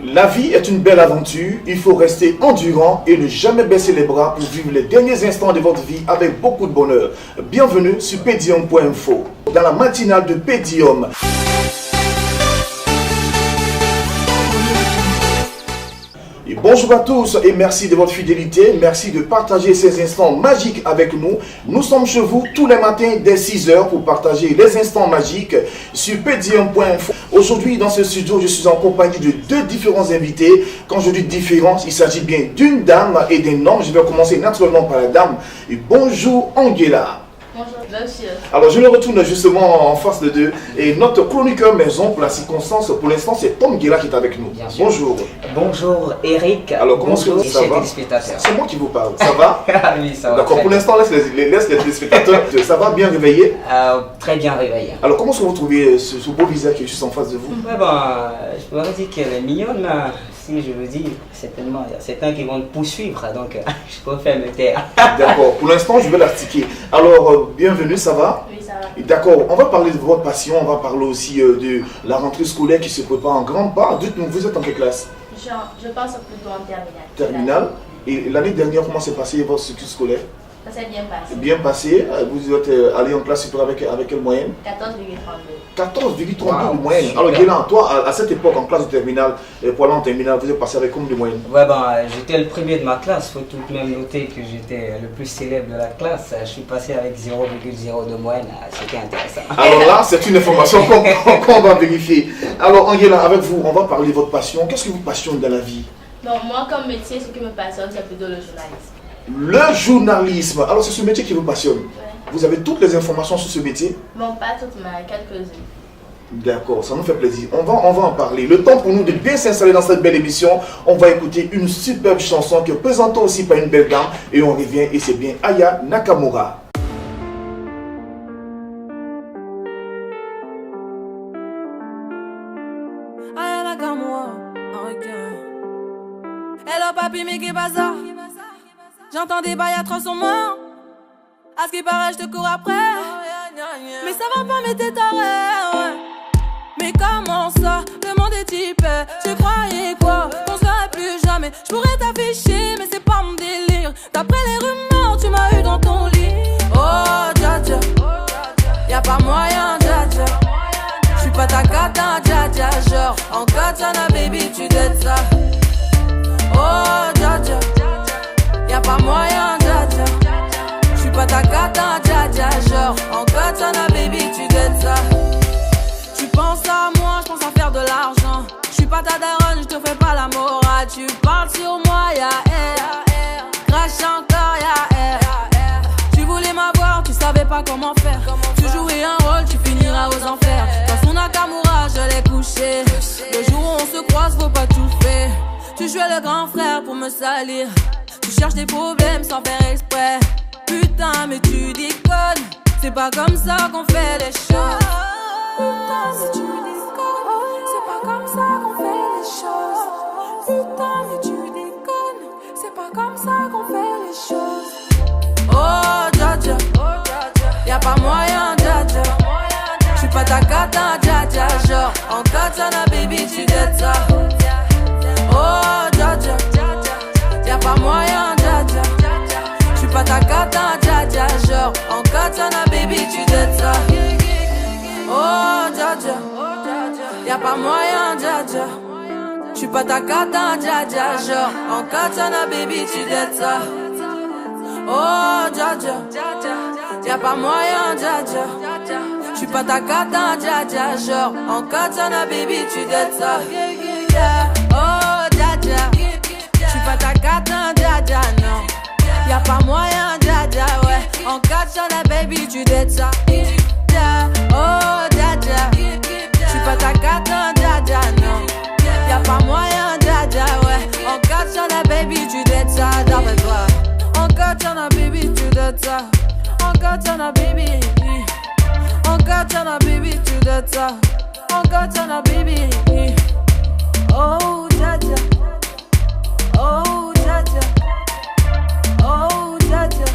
La vie est une belle aventure, il faut rester endurant et ne jamais baisser les bras pour vivre les derniers instants de votre vie avec beaucoup de bonheur. Bienvenue sur Pedium.info, dans la matinale de Pedium. Et bonjour à tous et merci de votre fidélité, merci de partager ces instants magiques avec nous. Nous sommes chez vous tous les matins dès 6h pour partager les instants magiques sur Pedium.info. Aujourd'hui dans ce studio, je suis en compagnie de deux différents invités. Quand je dis différents, il s'agit bien d'une dame et d'un homme. Je vais commencer naturellement par la dame. Et bonjour Angela. Bonjour, monsieur. Alors je me retourne justement en face de deux et notre chroniqueur maison pour la circonstance, pour l'instant c'est Tom Guéla qui est avec nous. Bonjour. Bonjour Eric. Alors comment bonjour, ça va? C'est moi qui vous parle, ça va? Oui, ça va. D'accord, pour l'instant laisse les téléspectateurs, ça va bien réveillé? Très bien réveillé. Alors comment est-ce que vous trouvez ce beau visage qui est juste en face de vous? Ouais, je pourrais dire qu'elle est mignonne, mais si je vous dis, certainement, il y a certains qui vont me poursuivre, donc je préfère me taire. D'accord, pour l'instant je vais l'articuler. Alors bienvenue, ça va? Oui, ça va. D'accord, on va parler de votre passion, on va parler aussi de la rentrée scolaire qui se prépare en grande part. Dites-nous, vous êtes en quelle classe? Je pense plutôt en terminale. Terminale. Et l'année dernière, comment s'est passé votre cycle scolaire? Ça s'est bien passé. Bien passé. Vous êtes allé en classe supérieure avec quelle moyenne? 14,32. 14,32 Wow, de moyenne. super. Alors Guélan, toi, à cette époque, en classe de terminale, pour aller en terminale, vous êtes passé avec combien de moyenne? Ouais, j'étais le premier de ma classe, il faut tout de même noter que j'étais le plus célèbre de la classe. Je suis passé avec 0,0 de moyenne, c'était intéressant. Alors là, c'est une information qu'on va vérifier. Alors Angela, avec vous, on va parler de votre passion. Qu'est-ce qui vous passionne dans la vie? Donc, moi, comme métier, ce qui me passionne, c'est plutôt le journalisme. Le journalisme. Alors c'est ce métier qui vous passionne. Ouais. Vous avez toutes les informations sur ce métier? Bon, pas toutes, mais quelques-unes. D'accord, ça nous fait plaisir. On va en parler. Le temps pour nous de bien s'installer dans cette belle émission. On va écouter une superbe chanson qui est présentée aussi par une belle dame. Et on revient et c'est bien Aya Nakamura. Aya Nakamura, ok. Hello papi, mais qu'est bazar? J'entends des bails atroces en moi. À ce qui paraît, je te cours après. Mais ça va pas, mais t'es taré, ouais. Mais comment ça, le monde est typé? Tu croyais quoi? Qu'on se verrait plus jamais. Je pourrais t'afficher, mais c'est pas mon délire. D'après les rumeurs, tu m'as eu dans ton lit. Oh, dja dja, y'a pas moyen, dja dja. J'suis pas ta cata, dja dja. Genre, en katana, baby, tu dettes ça. Oh, dja dja, y'a pas moyen, dja dja. J'suis pas ta cata, dja dja. Genre, en katana, baby, tu dettes ça. Tu penses à moi, j'pense à faire de l'argent. J'suis pas ta daronne, j'te fais pas la morale. Tu parles sur moi, y'a air. Crache encore, y'a air. Tu voulais m'avoir, tu savais pas comment faire. Tu jouais un rôle, tu finiras aux enfers. Dans son Nakamura, je l'ai couché. Le jour où on se croise, faut pas tout faire. Tu jouais le grand frère pour me salir. Tu cherches des problèmes sans faire exprès. Putain, mais tu déconnes. C'est pas comme ça qu'on fait les choses. Putain, si tu déconnes, c'est pas comme ça qu'on fait les choses. Putain, mais tu déconnes, c'est pas comme ça qu'on fait les choses. Oh, dja dja, y'a pas moyen, dja dja. J'suis pas ta cata, dja dja. Genre, en katana, baby, tu dettes ça. Oh, dja dja, y'a pas moyen, dja dja. J'suis pas ta cata, dja dja. Genre, en katana, baby, tu dettes ça. Oh, dja dja, y'a pas moyen, dja dja. J'suis pas ta cata, dja dja. Genre, en katana, baby, tu dettes ça. Oh, dja dja, y'a pas moyen, dja dja. J'suis pas ta cata, dja dja. Genre, en katana, baby, tu dettes ça. Oh, dja dja, j'suis pas ta cata, dja dja, non. Y'a pas moyen, dja dja, ouais. En katana, baby, tu dettes ça. Oh, dja dja, j'suis pas ta cata, dja dja, non. Y'a pas moyen, dja dja, ouais. En katana, baby, tu dettes ça, d'après toi. En katana, baby, tu dettes ça. En katana, baby. En katana, baby, tu dettes ça. En katana, baby. Oh, dja dja. Oh, dja dja. Oh, dja dja.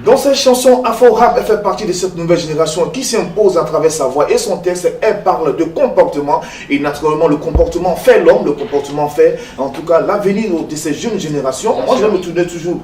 Dans cette Cette chanson Afro-Rap fait partie de cette nouvelle génération qui s'impose à travers sa voix et son texte. Elle parle de comportement et naturellement le comportement fait l'homme, le comportement fait en tout cas l'avenir de ces jeunes générations. Moi je vais me tourner toujours.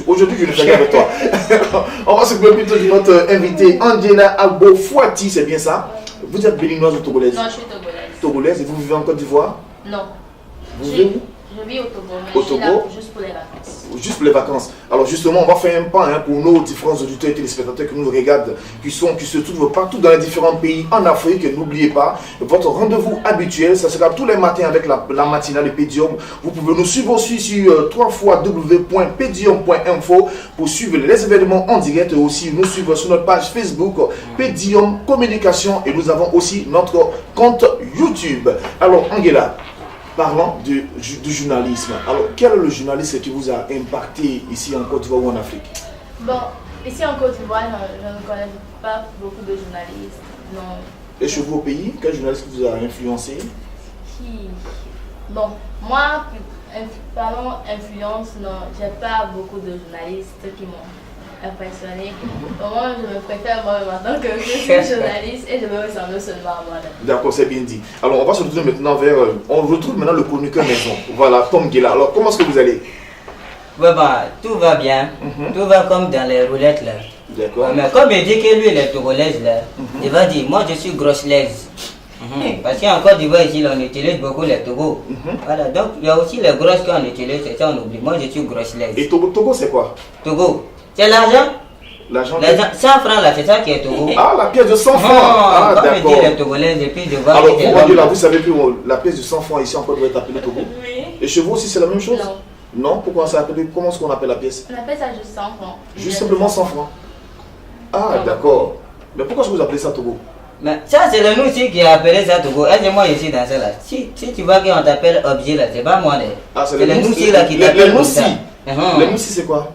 Aujourd'hui je le fais avec toi. On va se faire plutôt de notre invité Angela Agbo-Fouati, c'est bien ça? Vous êtes béninoise ou togolaise? Non, je suis togolaise. Togolaise, et vous vivez en Côte d'Ivoire? Non. Vous vivez où? Je vis au Togo, mais Au je suis là Togo? juste pour les vacances. Juste pour les vacances. Alors justement, on va faire un pas pour nos différents auditeurs et téléspectateurs qui nous regardent, qui se trouvent partout dans les différents pays en Afrique. N'oubliez pas, votre rendez-vous habituel, ça sera tous les matins avec la matinale Pédium. Vous pouvez nous suivre aussi sur www.pedium.info pour suivre les événements en direct et aussi nous suivre sur notre page Facebook Pédium Communication et nous avons aussi notre compte YouTube. Alors Angela, parlant du journalisme. Alors, quel est le journaliste qui vous a impacté ici en Côte d'Ivoire ou en Afrique? Bon, ici en Côte d'Ivoire, je ne connais pas beaucoup de journalistes. Non. Et chez vous au pays, quel journaliste vous a influencé? Bon, moi, parlons influence, non, j'ai pas beaucoup de journalistes qui m'ont impressionné. Moi, je me préfère moi-même en tant que je suis journaliste et je me ressemble seulement à moi-même. D'accord, c'est bien dit. Alors, on va se retourner maintenant vers... on retrouve maintenant le chroniqueur maison. Voilà, Tom Guéla. Alors, comment est-ce que vous allez? Tout va bien. Tout va comme dans les roulettes là. D'accord. Mais comme il dit que lui, il est togolaise là, il va dire, moi je suis grosse-laise. Parce qu'en Côte d'Ivoire ici, on utilise beaucoup les Togo. Voilà, donc il y a aussi les grosses qu'on utilise, c'est ça on oublie. Moi je suis grosse-laise. Et Togo c'est quoi? Togo, c'est l'argent. L'argent 100 francs là, c'est ça qui est Togo. Ah, la pièce de 100 francs. Ah, comme il dit d'accord. les Togolaises et puis de voir. Alors, vous savez que la pièce de 100 francs ici en Côte d'Ivoire est appelée Togo? Oui. Et chez vous aussi c'est la même chose? Non. Non? Pourquoi ça appelle? Comment est-ce qu'on appelle la pièce? On appelle ça juste 100 francs. Juste simplement 100 francs. Ah, d'accord. Mais pourquoi est-ce que vous appelez ça Togo? Mais ça c'est le nous aussi qui a appelé ça Togo. Et moi je suis dans ça là. Si tu vois qu'on t'appelle objet là, c'est pas moi. Ah, c'est les nous là qui t'appellent comme ça. Les moussis c'est quoi?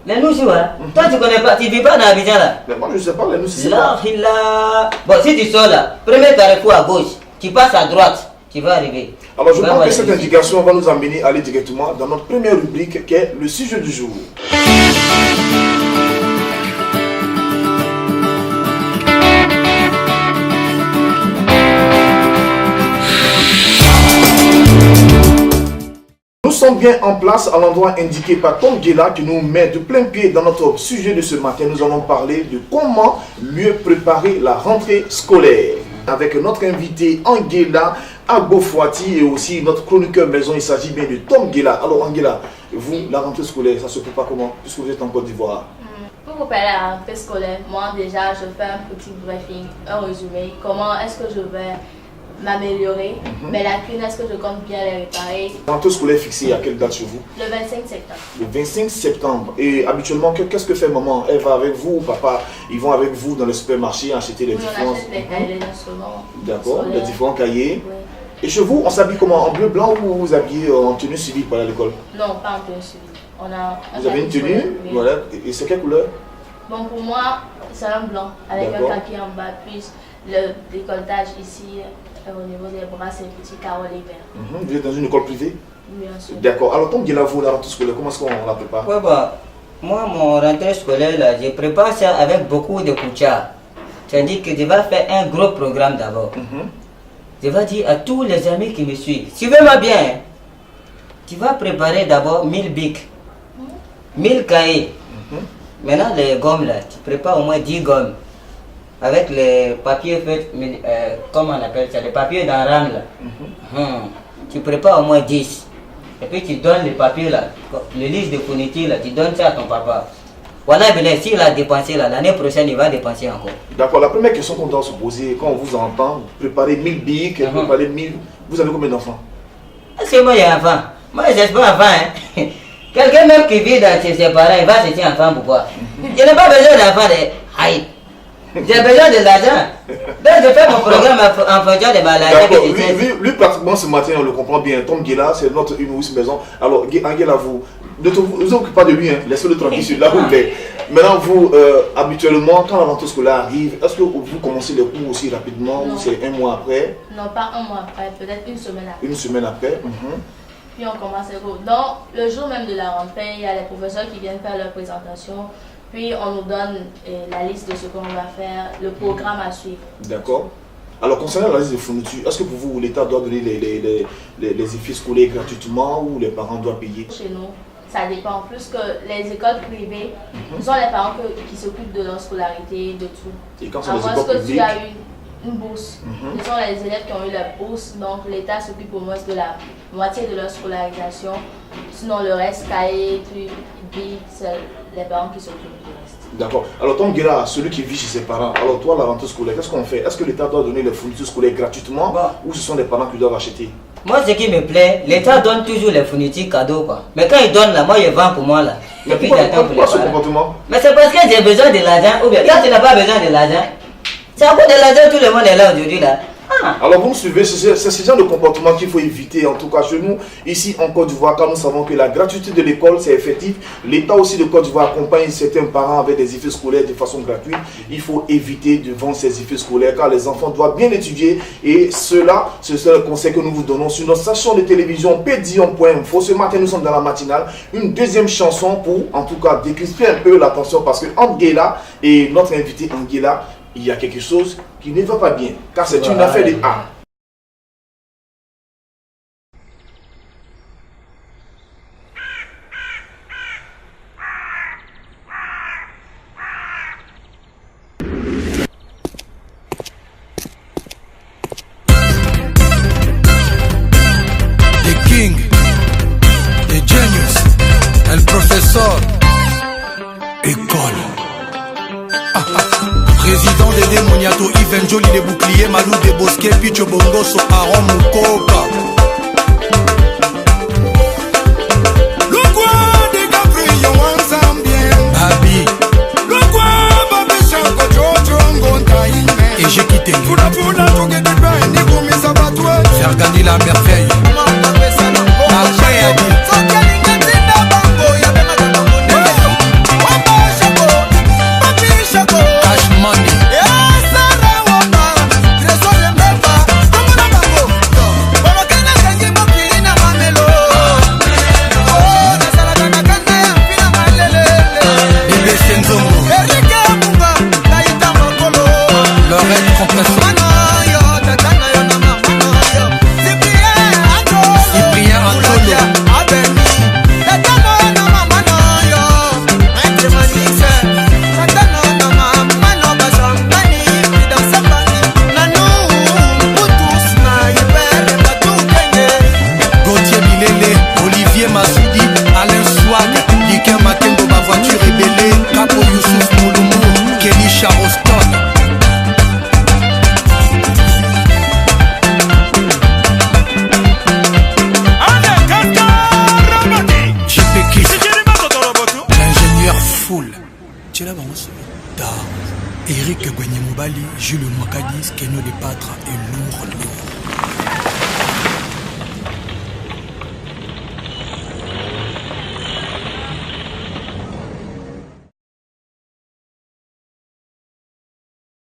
Les noussis, ouais. Toi, tu connais pas, tu vis pas dans Abidjan là. Mais moi, je sais pas, les noussis, c'est quoi? Bon, si tu sors là, premier carrefour à gauche, tu passes à droite, tu vas arriver. Alors, je pense que cette indication va nous amener à aller directement dans notre première rubrique qui est le sujet du jour. Nous sommes bien en place à l'endroit indiqué par Tom Guéla qui nous met de plein pied dans notre sujet de ce matin. Nous allons parler de comment mieux préparer la rentrée scolaire. Avec notre invité Angela Agbo-Fouati et aussi notre chroniqueur maison, il s'agit bien de Tom Guéla. Alors Angela, vous, la rentrée scolaire, ça se prépare comment puisque vous êtes en Côte d'Ivoire? Pour préparer la rentrée scolaire, moi déjà je fais un petit briefing, un résumé. Comment est-ce que je vais m'améliorer, mais la lacunes, est-ce que je compte bien les réparer? La rentrée scolaire fixée à quelle date chez vous? Le 25 septembre. Le 25 septembre. Et habituellement, qu'est-ce que fait maman? Elle va avec vous ou papa? Ils vont avec vous dans le supermarché acheter les différents... On achète les cahiers, les instruments. D'accord, les différents cahiers. Oui. Et chez vous, on s'habille comment? En bleu, blanc ou vous vous habillez en tenue civile pour aller à l'école? Non, pas en tenue civile. On a vous avez une tenue? Oui. Voilà. Et c'est quelle couleur? Bon, pour moi, c'est un blanc avec un kaki en bas, puis le décolletage ici. Au niveau des bras, c'est un petit carreau vert. Vous êtes dans une école privée? Bien sûr. D'accord. Alors, Tom Guéla, vous, la rentrée scolaire, comment est-ce qu'on la prépare? Moi, mon rentrée scolaire, là, je prépare ça avec beaucoup de kucha. C'est-à-dire que je vais faire un gros programme d'abord. Je vais dire à tous les amis qui me suivent, suivez-moi bien. Hein. Tu vas préparer d'abord 1000 bics, 1000 cahiers. Maintenant, les gommes, là, tu prépares au moins 10 gommes. Avec les papiers faits, comment on appelle ça, les papiers dans rame là. Tu prépares au moins 10. Et puis tu donnes les papiers là, le liste de fourniture là, tu donnes ça à ton papa. Voilà, s'il a dépensé là, l'année prochaine il va dépenser encore. D'accord, la première question qu'on doit se poser, quand on vous entend, vous préparez 1000 bics, préparez 1000... Vous avez combien d'enfants? C'est moi, j'ai un enfant. Moi, je n'ai pas enfant. Hein. Quelqu'un même qui vit dans ses parents, il va chercher un enfant pourquoi? Je n'ai pas besoin d'enfant de haït. J'ai besoin de l'argent. Donc je fais mon programme en fonction de ma maladies. Lui, pratiquement ce matin, on le comprend bien. Tom Guéla, c'est notre humoriste maison. Alors, Angela, vous ne vous occupez pas de lui, hein. Laissez-le tranquille sur là où il est. Maintenant, vous, habituellement, quand la rentrée scolaire arrive, est-ce que vous commencez les cours aussi rapidement ou c'est un mois après? Non, pas un mois après, peut-être une semaine après. Une semaine après. Puis on commence les cours. Donc, le jour même de la rentrée, il y a les professeurs qui viennent faire leur présentation. Puis on nous donne la liste de ce qu'on va faire, le programme à suivre. D'accord. Alors concernant la liste de fournitures, est-ce que pour vous l'État doit donner les effets scolaires gratuitement ou les parents doivent payer? Chez nous, ça dépend. Plus que les écoles privées, ce sont les parents qui s'occupent de leur scolarité, de tout. Et quand c'est À les moins écoles que tu publiques, as eu une bourse. Ce sont les élèves qui ont eu la bourse, donc l'État s'occupe au moins de la moitié de leur scolarisation. Sinon le reste, cahier, bic, c'est les parents qui s'occupent du reste. D'accord. Alors Tom Guéla, celui qui vit chez ses parents, alors toi la rentrée scolaire, qu'est-ce qu'on fait? Est-ce que l'État doit donner les fournitures scolaires gratuitement ou ce sont les parents qui doivent acheter? Moi, ce qui me plaît, l'État donne toujours les fournitures cadeaux, quoi. Mais quand il donne là, moi, je vends pour moi là. Mais pourquoi ce comportement? Mais c'est parce que j'ai besoin de l'argent, ou bien quand tu n'as pas besoin de l'argent, c'est à cause de l'argent, tout le monde est là aujourd'hui là. Alors vous me suivez, c'est ce genre de comportement qu'il faut éviter, en tout cas chez nous, ici en Côte d'Ivoire, quand nous savons que la gratuité de l'école c'est effectif, l'État aussi de Côte d'Ivoire accompagne certains parents avec des effets scolaires de façon gratuite. Il faut éviter de vendre ces effets scolaires car les enfants doivent bien étudier et cela, c'est le conseil que nous vous donnons sur notre station de télévision pedium.info. Ce matin nous sommes dans la matinale, une deuxième chanson pour en tout cas décrisper un peu l'attention parce que Angela et notre invité Angela, il y a quelque chose qui ne va pas bien, car c'est une affaire de art. The King, the Genius, el professeur, école. Président des démoniato, Yves Njoli les boucliers, Malou des Bosquets, Picho Bongoso, Aaron Mukoka. Le quoi des Gabriel ensemble bien. Babi. Le quoi Babi Chanko Jojo Ngonta Ime. Et j'ai quitté. Fouda Fouda Touke de Bain, Nico Misabatoué. Faire gagner la merveille. Eric Gwenyemobali, Jules Mwakadis, Kenyo de Patra et lourd.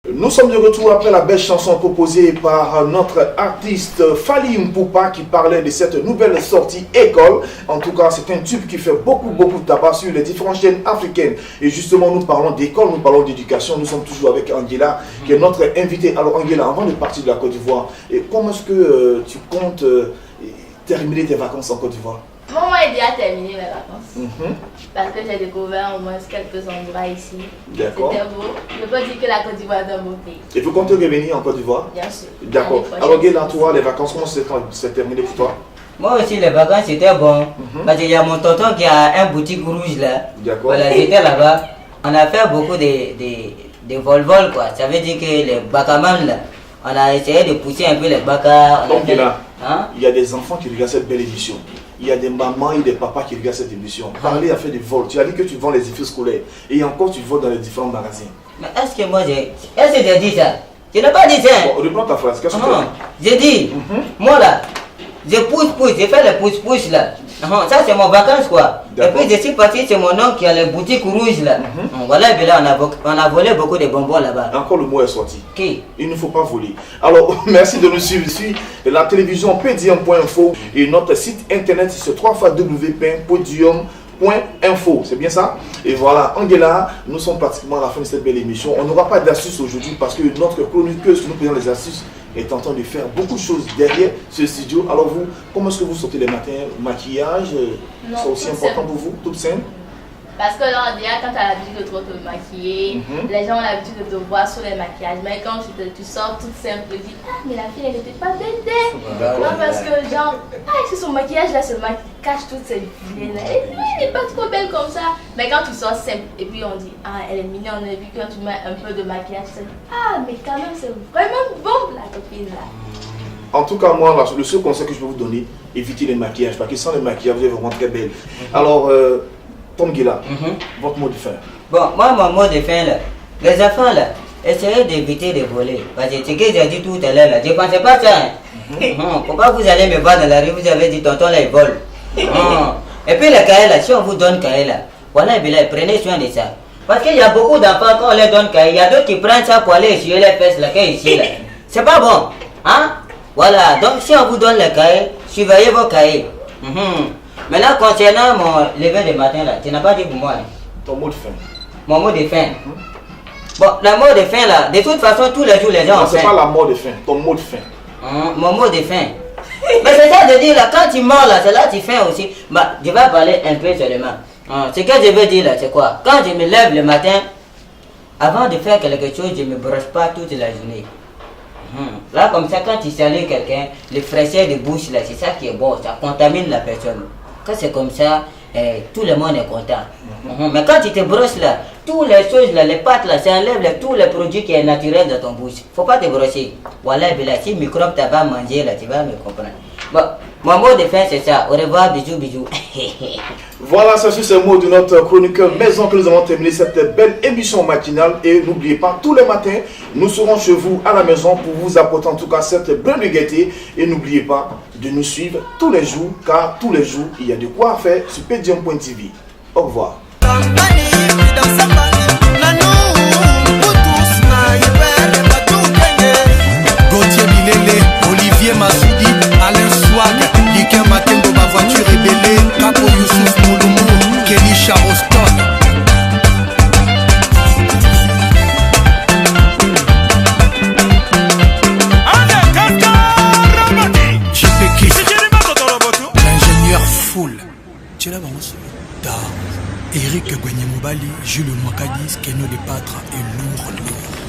Nous sommes de retour après la belle chanson proposée par notre artiste Fally Ipupa qui parlait de cette nouvelle sortie École. En tout cas, c'est un tube qui fait beaucoup de tabac sur les différentes chaînes africaines. Et justement, nous parlons d'école, nous parlons d'éducation. Nous sommes toujours avec Angela, qui est notre invitée. Alors Angela, avant de partir de la Côte d'Ivoire, comment est-ce que tu comptes terminer tes vacances en Côte d'Ivoire? Moi, j'ai déjà terminé mes vacances. Parce que j'ai découvert au moins quelques endroits ici. D'accord. C'était beau. Je peux dire que la Côte d'Ivoire est un beau pays. Et vous comptez revenir en Côte d'Ivoire? Bien sûr. D'accord. Alors, Guéla, toi, les vacances, comment c'est terminé pour toi? Moi aussi, les vacances c'était bon. Parce qu'il y a mon tonton qui a un boutique rouge là. D'accord. Voilà, j'étais là-bas. On a fait beaucoup de vol-vol quoi. Ça veut dire que les bacamans là, on a essayé de pousser un peu les bacas. Donc, Guéla, il y a des enfants qui regardent cette belle émission. Il y a des mamans et des papas qui regardent cette émission. Parler à faire des vols. Tu as dit que tu vends les effets scolaires. Et encore, tu voles dans les différents magasins. Mais est-ce que moi j'ai dit ça? Je n'ai pas dit ça. Bon, reprends ta phrase. Qu'est-ce que tu as dit? J'ai dit, moi là, je pousse, j'ai fait les pousse là. Ça c'est mon vacances quoi. Et puis je suis parti, c'est mon oncle qui a les boutiques rouges là. Voilà, et là on a volé beaucoup de bonbons là-bas. Encore le mot est sorti. Qui? Il ne faut pas voler. Alors, merci de nous suivre ici. La télévision pedium.info et notre site internet c'est www.podium.info. C'est bien ça? Et voilà, Angela, nous sommes pratiquement à la fin de cette belle émission. On n'aura pas d'astuces aujourd'hui parce que notre chroniqueuse qui nous présente les astuces est en train de faire beaucoup de choses derrière ce studio. Alors vous, comment est-ce que vous sortez les matins? Maquillage, c'est aussi important pour vous? Toute scène? Parce que là, déjà, quand tu as l'habitude de trop te maquiller, les gens ont l'habitude de te voir sur les maquillages. Mais quand tu sors toute simple, tu dis, ah, mais la fille, elle n'était pas belle. Non, parce que genre, est-ce que son maquillage là seulement cache toutes ces vilaines là. Elle n'est pas trop belle comme ça. Mais quand tu sors simple, et puis on dit, ah, elle est mignonne, et puis quand tu mets un peu de maquillage, tu dis, ah, mais quand même, c'est vraiment bon, la copine là. En tout cas, moi, le seul conseil que je peux vous donner, évitez les maquillages. Parce que sans les maquillages, vous êtes vraiment très belle. Alors, Tom Gila, votre mot de fin. Bon, moi, mon mot de fin, là, les enfants, là, essayez d'éviter de voler. Parce que ce que j'ai dit tout à l'heure, là, je ne pensais pas ça. Pourquoi vous allez me voir dans la rue, vous avez dit, tonton, là, il vole. Et puis, les cahiers, là, si on vous donne cahier, là, voilà, prenez soin de ça. Parce qu'il y a beaucoup d'enfants, quand on leur donne cahier, il y a d'autres qui prennent ça pour aller essuyer les fesses, là, ici, là. C'est pas bon. Hein? Voilà, donc si on vous donne les cahiers, surveillez vos cahiers. Maintenant, concernant mon lever de matin, là, tu n'as pas dit pour moi. Hein? Ton mot de fin. Mon mot de fin. Bon, le mot de fin, là, de toute façon, tous les jours, les gens ont faim. C'est pas la mot de fin, ton mot de fin. Mon mot de fin. Mais c'est ça de dire, là, quand tu mords, là, c'est là que tu fais aussi. Bah, je vais parler un peu seulement. Ce que je veux dire, là, c'est quoi? Quand je me lève le matin, avant de faire quelque chose, je ne me brosse pas toute la journée. Là, comme ça, quand tu salues quelqu'un, le fraîcheur de bouche, là, c'est ça qui est bon, ça contamine la personne. Quand c'est comme ça, tout le monde est content. Mais quand tu te brosses là, toutes les choses là, les pâtes là, ça enlève là, tous les produits qui sont naturels dans ton bouche. Faut pas te brosser. Voilà, si le microbe tu vas manger là, tu vas me comprendre. Bon, mon mot de fin c'est ça. Au revoir, bisous, bisous. Voilà, c'est sur ces mots de notre chroniqueur maison que nous avons terminé cette belle émission matinale. Et n'oubliez pas, tous les matins, nous serons chez vous à la maison pour vous apporter en tout cas cette belle gaieté. Et n'oubliez pas de nous suivre tous les jours, car tous les jours, il y a de quoi faire sur pdium.tv. Au revoir. Gauthier Bilele, Olivier Massoudi, Alain Swag, Lika Makendo, ma voiture ébellée, Capo Youssouf Mouloumou, Kelly Charoston. L'ingénieur Foul. Tu l'as Eric Gwenyemobali, Jules Mwakadis, Kenyo de Patra et Lourd.